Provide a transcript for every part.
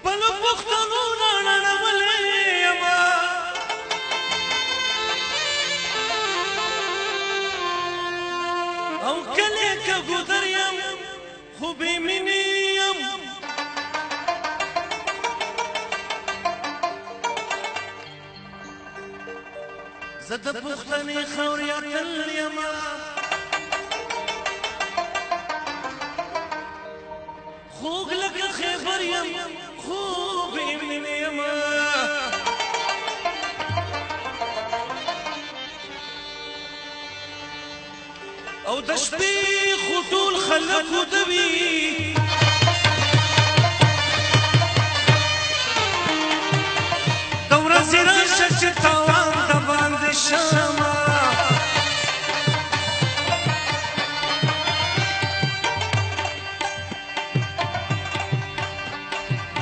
خپل پښتنو نړولې یما او کله که ګذر یم خو بې مینې یم زه د پښتنې خاورې اتل یما خوږ لکه خیبر یم خو بې مینې یما او د شپې خو ټول خلک ودوي د ورځې راشه چې تاوان د باندې شمه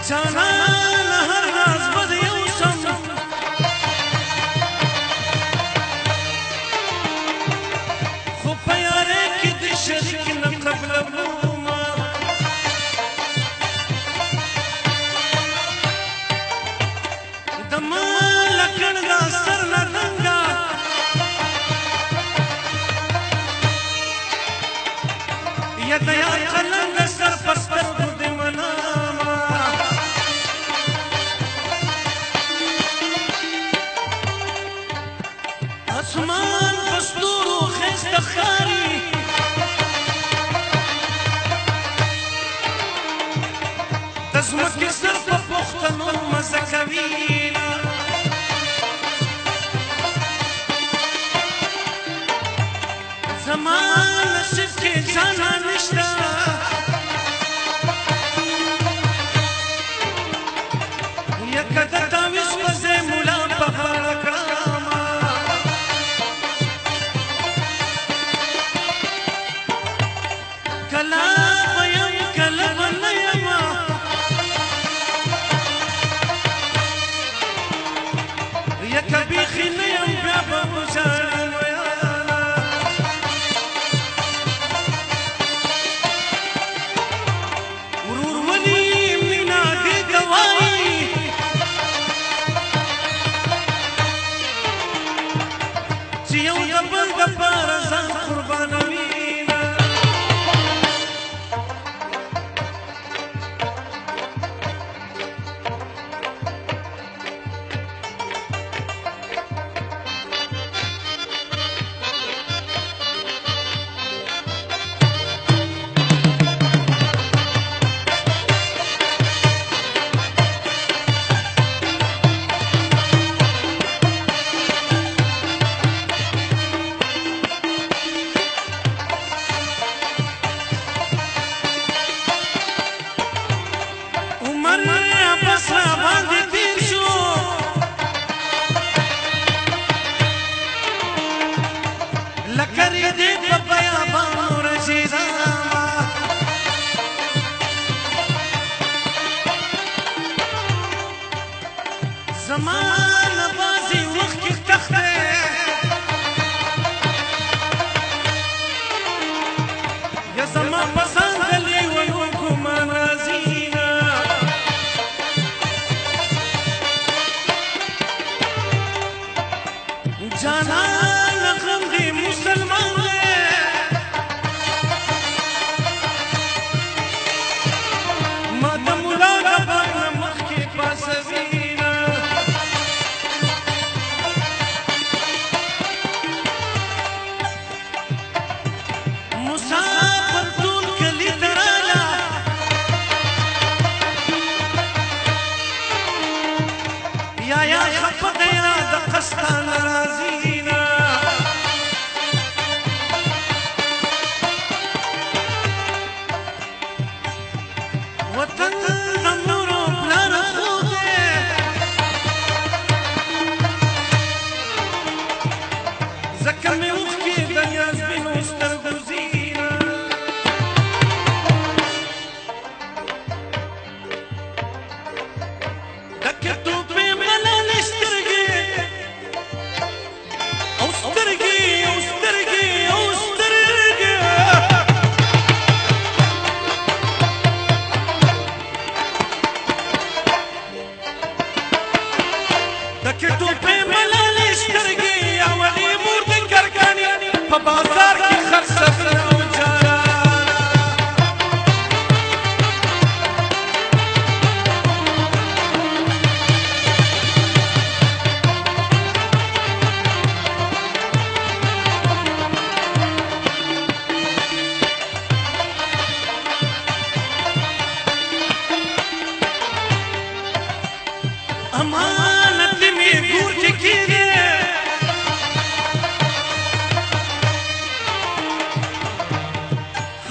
جانان هر راز به د یو سم خو په یارۍ کې د شریک نه قبلومه د ما لکړ دا سر نه ډنګه یا د یار قلنګ سر په سترګو د منامه اسمان په ستورو ښایسته ښکاري د ځمکې سر په پښتنو مزه کوي زما نصیب کې جانا نشته یکه د تاویز په ځای ملا په غاړه کړمه کله به یم کله به نه یمه یکه بیخي نه یم بیا به وژاړم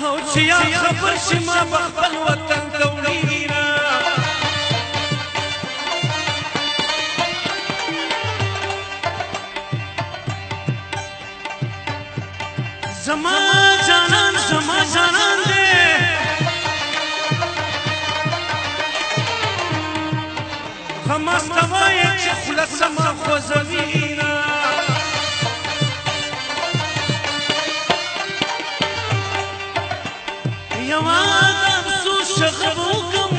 او چې یا خبر شي ما بخبل وطن دوړینا زما جانان دې خمستوای چې خلص ما خوځوینا یواد افسوس شغبوکم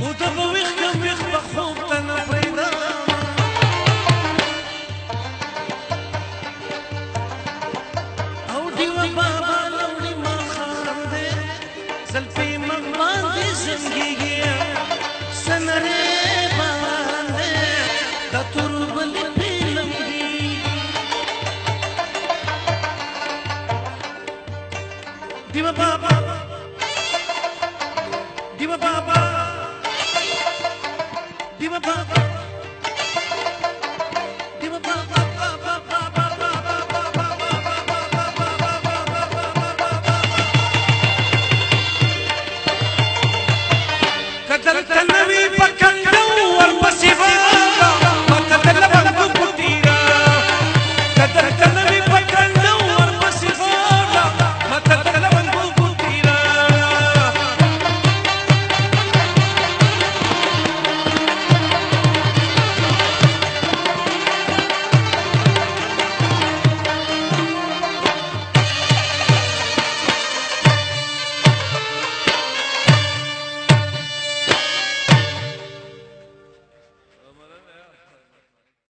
او د بوخ کم بخوب تن پیدا او دیو بابا لوړي ما خان دې زلفي مغمان دې زنګيږي سنره باندې د تربل Viva Papa